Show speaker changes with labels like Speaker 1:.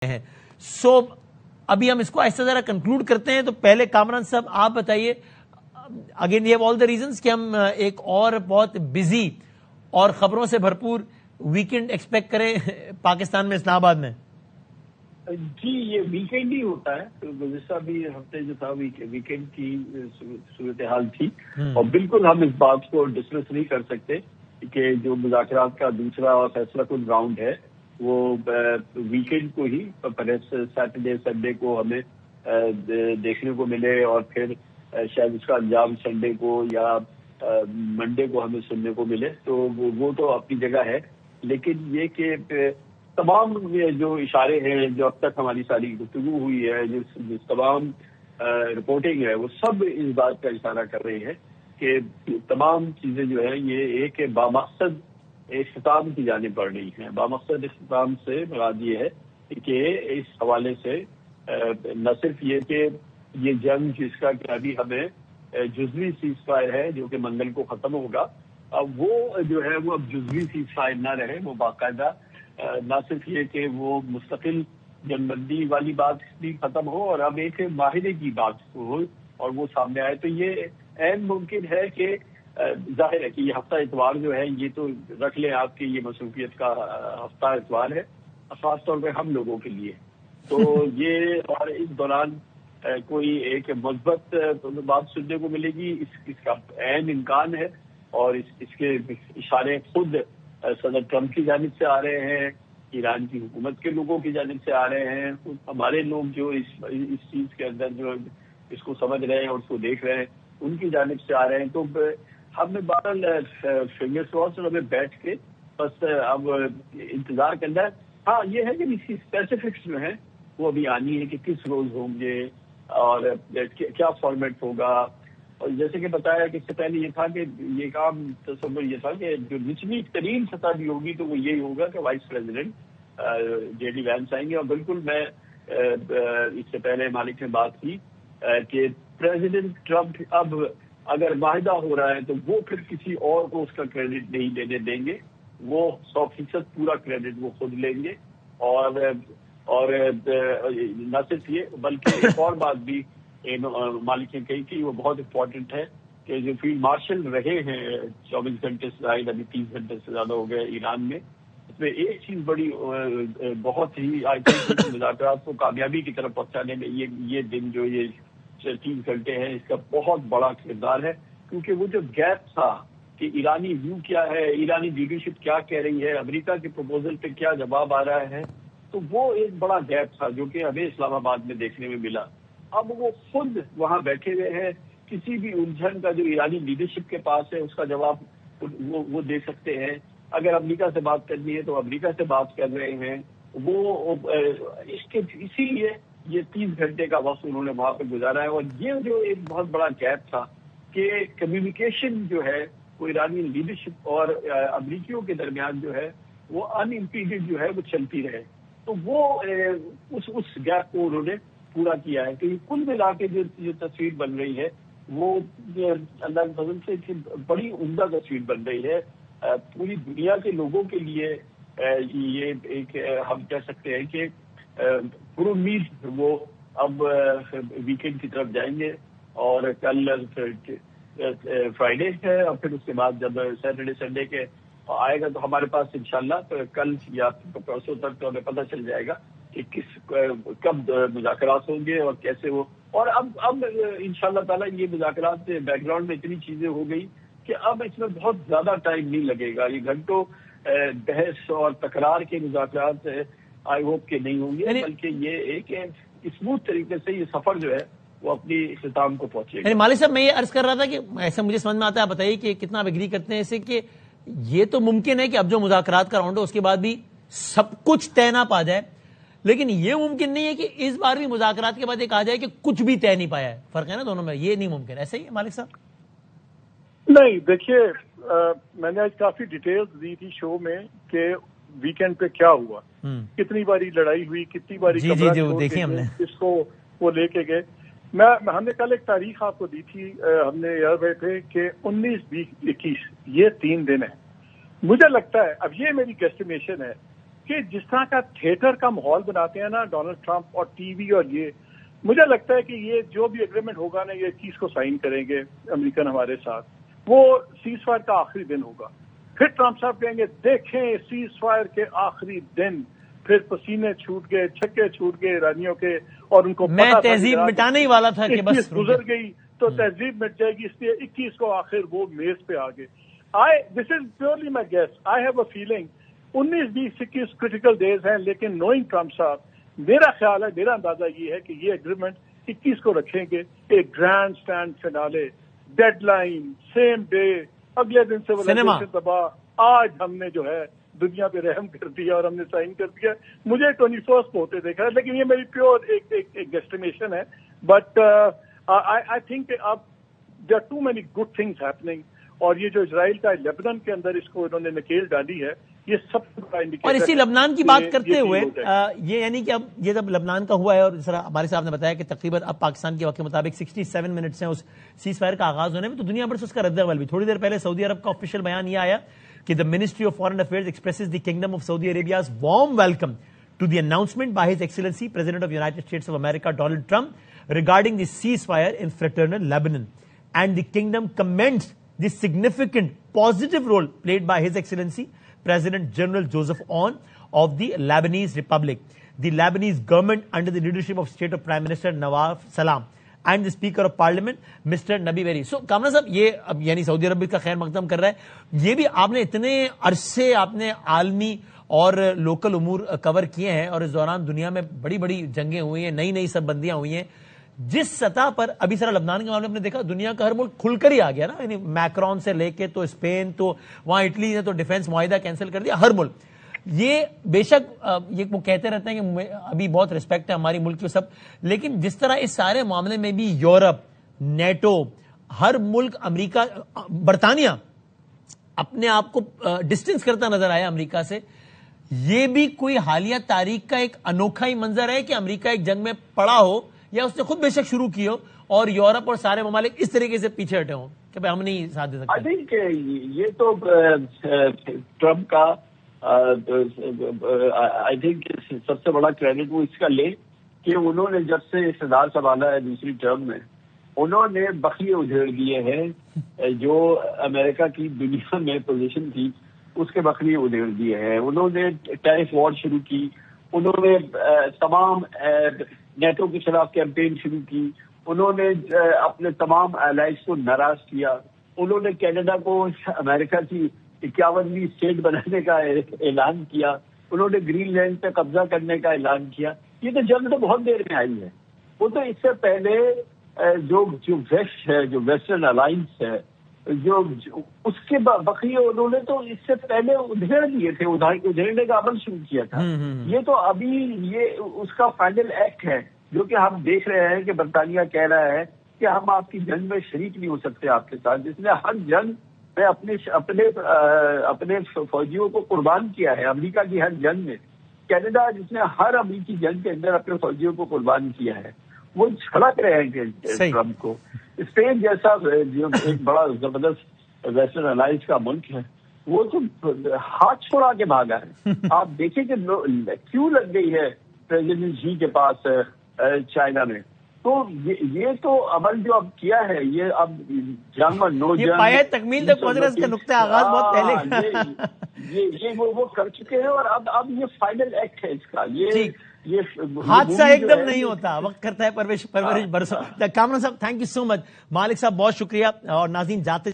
Speaker 1: ہیں. سو ابھی ہم اس کو آہستہ ذرا کنکلوڈ کرتے ہیں. تو پہلے کامران صاحب آپ بتائیے, اگین یہ آل دا ریزنس کہ ہم ایک اور بہت بزی اور خبروں سے بھرپور ویکینڈ ایکسپیکٹ کریں پاکستان میں, اسلام آباد میں.
Speaker 2: جی, یہ ویکینڈ ہی ہوتا ہے. گزشتہ بھی ہفتے جو تھا ویکینڈ کی صورتحال تھی, اور بالکل ہم اس بات کو ڈسکس نہیں کر سکتے کہ جو مذاکرات کا دوسرا اور فیصلہ کن راؤنڈ ہے وہ ویکینڈ کو ہی, سیٹرڈے سنڈے کو ہمیں دیکھنے کو ملے, اور پھر شاید اس کا انجام سنڈے کو یا منڈے کو ہمیں سننے کو ملے. تو وہ تو اپنی جگہ ہے, لیکن یہ کہ تمام جو اشارے ہیں جو اب تک ہماری ساری گفتگو ہوئی ہے, جس تمام رپورٹنگ ہے, وہ سب اس بات کا اشارہ کر رہے ہیں کہ تمام چیزیں جو ہیں یہ ایک بامقصد اختتام کی جانب بڑھ رہی ہیں. بامقصد اختتام سے مراد یہ ہے کہ اس حوالے سے نہ صرف یہ کہ یہ جنگ جس کا کہ ابھی ہمیں جزوی سیز فائر ہے جو کہ منگل کو ختم ہوگا, اب وہ جو ہے وہ اب جزوی سیز فائر نہ رہے, وہ باقاعدہ نہ صرف یہ کہ وہ مستقل جنگ بندی والی بات بھی ختم ہو اور اب ایک معاہدے کی بات ہو اور وہ سامنے آئے. تو یہ عین ممکن ہے کہ ظاہر ہے کہ یہ ہفتہ اتوار جو ہے یہ تو رکھ لیں آپ کی, یہ مصروفیت کا ہفتہ اتوار ہے خاص طور پہ ہم لوگوں کے لیے. تو یہ اور اس دوران کوئی ایک مثبت بات سننے کو ملے گی اس کا عین امکان ہے, اور اس کے اشارے خود صدر ٹرمپ کی جانب سے آ رہے ہیں, ایران کی حکومت کے لوگوں کی جانب سے آ رہے ہیں, ہمارے لوگ جو اس چیز کے اندر جو اس کو سمجھ رہے ہیں اور اس کو دیکھ رہے ہیں ان کی جانب سے آ رہے ہیں. تو ہم نے بہرحال فنگر کراس اور ہمیں بیٹھ کے بس اب انتظار کرنا ہے. ہاں یہ ہے کہ اس کی اسپیسیفکس جو ہیں وہ ابھی آنی ہے کہ کس روز ہوں گے اور کیا فارمیٹ ہوگا. اور جیسے کہ بتایا کہ اس سے پہلے یہ تھا کہ یہ کام تصور یہ تھا کہ جو نچلی ترین سطح بھی ہوگی تو وہ یہی ہوگا کہ vice president J D Vance آئیں گے. اور بالکل میں اس سے پہلے مالک نے بات کی کہ پریزیڈنٹ ٹرمپ اب اگر معاہدہ ہو رہا ہے تو وہ پھر کسی اور کو اس کا کریڈٹ نہیں دینے دیں گے, وہ 100% پورا کریڈٹ وہ خود لیں گے. اور نہ صرف یہ بلکہ ایک اور بات بھی مالک نے کہی کہ وہ بہت امپورٹنٹ ہے کہ جو فیلڈ مارشل رہے ہیں 24 گھنٹے سے زائد, ابھی 30 گھنٹے سے زیادہ ہو گئے ایران میں, اس میں ایک چیز بڑی بہت ہی آئی تھنک مذاکرات کو کامیابی کی طرف پہنچانے میں یہ دن جو یہ 30 گھنٹے ہیں اس کا بہت بڑا کردار ہے. کیونکہ وہ جو گیپ تھا کہ ایرانی ویو کیا ہے, ایرانی لیڈرشپ کیا کہہ رہی ہے, امریکہ کے پروپوزل پہ کیا جواب آ رہا ہے, تو وہ ایک بڑا گیپ تھا جو کہ ہمیں اسلام آباد میں دیکھنے میں ملا. اب وہ خود وہاں بیٹھے ہوئے ہیں, کسی بھی الجھن کا جو ایرانی لیڈرشپ کے پاس ہے اس کا جواب وہ دے سکتے ہیں. اگر امریکہ سے بات کرنی ہے تو امریکہ سے بات کر رہے ہیں. وہ اسی لیے یہ 30 گھنٹے کا وقت انہوں نے وہاں پہ گزارا ہے. اور یہ جو ایک بہت بڑا گیپ تھا کہ کمیونیکیشن جو ہے وہ ایرانی لیڈرشپ اور امریکیوں کے درمیان جو ہے وہ ان امپیڈڈ جو ہے وہ چلتی رہے, تو وہ اس گیپ کو انہوں نے پورا کیا ہے. تو یہ کل ملا کے جو تصویر بن رہی ہے وہ اللہ کے فضل سے بڑی عمدہ تصویر بن رہی ہے پوری دنیا کے لوگوں کے لیے. یہ ایک ہم کہہ سکتے ہیں کہ پر امید وہ اب ویکینڈ کی طرف جائیں گے, اور کل فرائیڈے ہے اور پھر اس کے بعد جب سیٹرڈے سنڈے کے آئے گا تو ہمارے پاس انشاءاللہ کل یا پرسوں تک تو ہمیں پتہ چل جائے گا کہ کب مذاکرات ہوں گے اور کیسے وہ. اور اب انشاءاللہ تعالی یہ مذاکرات بیک گراؤنڈ میں اتنی چیزیں ہو گئی کہ اب اس میں بہت زیادہ ٹائم نہیں لگے گا. یہ گھنٹوں بحث اور تکرار کے مذاکرات آئی ہوپ کہ نہیں ہوں گے, بلکہ یہ ایک اسموتھ طریقے سے یہ سفر جو ہے وہ اپنی اختتام کو پہنچے گا.
Speaker 1: مالک صاحب میں یہ عرض کر رہا تھا کہ ایسا مجھے سمجھ میں آتا ہے, آپ بتائیے کہ کتنا آپ ایگری کرتے ہیں اسے کہ یہ تو ممکن ہے کہ اب جو مذاکرات کا راؤنڈ ہے اس کے بعد بھی سب کچھ طے نہ پا جائے, لیکن یہ ممکن نہیں ہے کہ اس بار بھی مذاکرات کے بعد ایک آ جائے کہ کچھ بھی طے نہیں پایا ہے. فرق ہے نا دونوں میں, یہ نہیں ممکن. ایسا ہی ہے مالک صاحب؟
Speaker 3: نہیں, دیکھیے میں نے آج کافی ڈیٹیلز دی تھی شو میں کہ ویکینڈ پہ کیا ہوا, کتنی باری لڑائی ہوئی, کتنی باری
Speaker 1: دیکھی ہم نے
Speaker 3: اس کو وہ لے کے گئے. ہم نے کل ایک تاریخ آپ کو دی تھی, ہم نے یاد رہے تھے کہ 19, 20, 21 یہ 3 دن ہیں. مجھے لگتا ہے اب یہ میری گیسٹیمیشن ہے کہ جس طرح کا تھیٹر کا ماحول بناتے ہیں نا ڈونلڈ ٹرمپ اور ٹی وی اور یہ، مجھے لگتا ہے کہ یہ جو بھی اگریمنٹ ہوگا نا، یہ 21 کو سائن کریں گے امریکن ہمارے ساتھ، وہ سیز فائر کا آخری دن ہوگا. پھر ٹرمپ صاحب کہیں گے دیکھیں سیز فائر کے آخری دن، پھر پسینے چھوٹ گئے، چھکے چھوٹ گئے ایرانیوں کے، اور ان کو
Speaker 1: میں تہذیب مٹانے ہی والا تھا کہ بس
Speaker 3: گزر گئی تو تہذیب مٹ جائے گی، اس لیے 21 کو آخر وہ میز پہ آگے. This is purely my guess, I have a feeling 19، 20، 21 critical days ہیں، لیکن نوئنگ ٹرمپ صاحب، میرا خیال ہے، میرا اندازہ یہ ہے کہ یہ اگریمنٹ 21 کو رکھیں گے، ایک grand stand finale, deadline same day, اگلے دن سے تباہ. آج ہم نے جو ہے دنیا پہ رحم کر دیا اور ہم نے سائن کر دیا. مجھے 21 کو ہوتے دیکھا ہے، لیکن یہ میری پیور ایک گیسٹیمیشن ہے. بٹ آئی تھنک اب there are too many good things happening, اور یہ جو اسرائیل کا لبنان کے اندر اس کو انہوں نے نکیل ڈالی ہے، یہ سب سے بڑا انڈیکیٹر.
Speaker 1: اور اسی لبنان کی بات کرتے ہوئے یہ یعنی کہ اب یہ جب لبنان کا ہوا ہے، اور جس طرح ہمارے صاحب نے بتایا کہ تقریباً اب پاکستان کے وقت کے مطابق 67 منٹس ہیں اس سیز فائر کا آغاز ہونے میں، تو دنیا بھر سے اس کا رد عمل بھی. تھوڑی دیر پہلے سعودی عرب کا آفیشیل بیان یہ آیا کہ the Ministry of Foreign Affairs expresses the Kingdom of Saudi Arabia's warm welcome to the announcement by His Excellency President of United States of America Donald Trump regarding the ceasefire in fraternal Lebanon, and the Kingdom commends the significant positive role played by His Excellency President General Joseph Aoun of the Lebanese Republic, the Lebanese government under the leadership of State of Prime Minister Nawaf Salam, and the speaker of parliament mister Nabih Berri. So Kamran sahab, یہ اب یعنی سعودی عرب کا خیر مقدم کر رہا ہے، یہ بھی آپ نے اتنے عرصے آپ نے عالمی اور لوکل امور کور کیے ہیں، اور اس دوران دنیا میں بڑی بڑی جنگیں ہوئی ہیں، نئی نئی سب بندیاں ہوئی ہیں. جس سطح پر ابھی سر لبنان کے معاملے میں دیکھا، دنیا کا ہر ملک کھل کر ہی آ گیا نا، یعنی میکرون سے لے کے تو اسپین، تو وہاں اٹلی نے تو ڈیفینس معاہدہ کینسل کر دیا، ہر ملک. یہ بے شک یہ وہ کہتے رہتے ہیں کہ ابھی بہت ریسپیکٹ ہے ہماری ملک کی سب، لیکن جس طرح اس سارے معاملے میں بھی یورپ، نیٹو، ہر ملک، امریکہ، برطانیہ اپنے آپ کو ڈسٹینس کرتا نظر آیا امریکہ سے، یہ بھی کوئی حالیہ تاریخ کا ایک انوکھا ہی منظر ہے کہ امریکہ ایک جنگ میں پڑا ہو، یا اس نے خود بے شک شروع کی ہو، اور یورپ اور سارے ممالک اس طریقے سے پیچھے ہٹے ہوں کہ ہم نہیں ساتھ دے سکتے.
Speaker 2: آئی تھنک یہ تو ٹرمپ کا آئی تھنک سب سے بڑا کریڈٹ وہ اس کا لے کہ انہوں نے جب سے اقتدار سنبھالا ہے دوسری ٹرم میں، انہوں نے بخیے ادھیڑ دیے ہیں. جو امریکہ کی دنیا میں پوزیشن تھی اس کے بخیے ادھیڑ دیے ہیں. انہوں نے ٹیرف وار شروع کی، انہوں نے تمام نیٹو کے خلاف کیمپین شروع کی، انہوں نے اپنے تمام الائز کو ناراض کیا، انہوں نے کینیڈا کو امریکہ کی 51ویں اسٹیٹ بنانے کا اعلان کیا، انہوں نے گرین لینڈ پہ قبضہ کرنے کا اعلان کیا. یہ تو جنگ تو بہت دیر میں آئی ہے. وہ تو اس سے پہلے جو ویسٹ ہے، جو ویسٹرن الائنس ہے، جو اس کے بقیے انہوں نے تو اس سے پہلے ادھیڑ دیے تھے، ادھیڑنے کا عمل شروع کیا تھا. یہ تو ابھی یہ اس کا فائنل ایکٹ ہے، جو کہ ہم دیکھ رہے ہیں کہ برطانیہ کہہ رہا ہے کہ ہم آپ کی جنگ میں شریک نہیں ہو سکتے آپ کے ساتھ، جس نے ہر جنگ میں اپنے فوجیوں کو قربان کیا ہے. امریکہ کی ہر جنگ میں، کینیڈا جس نے ہر امریکی جنگ کے اندر اپنے فوجیوں کو قربان کیا ہے، وہ چھڑک رہے ہیں ٹرمپ کو. اسپین جیسا جو ایک بڑا زبردست ویسٹرن الائنس کا ملک ہے، وہ تو ہاتھ چھوڑا کے بھاگا ہے. آپ دیکھیں کہ کیوں لگ گئی ہے پریزیڈنٹ شی کے پاس چائنا میں. تو یہ تو عمل جو اب کیا ہے، یہ اب جنگ نو جنگ
Speaker 1: پائے تکمیل تک پہنچ رہا ہے، اس کا نقطہ آغاز بہت پہلے
Speaker 2: یہ وہ کر چکے ہیں، اور اب یہ فائنل ایکٹ ہے اس کا. یہ
Speaker 1: حادثہ ایک دم نہیں ہوتا، وقت کرتا ہے پرورش برسوں. کامران صاحب تھینک یو سو مچ. مالک صاحب بہت شکریہ. اور ناظرین جاتے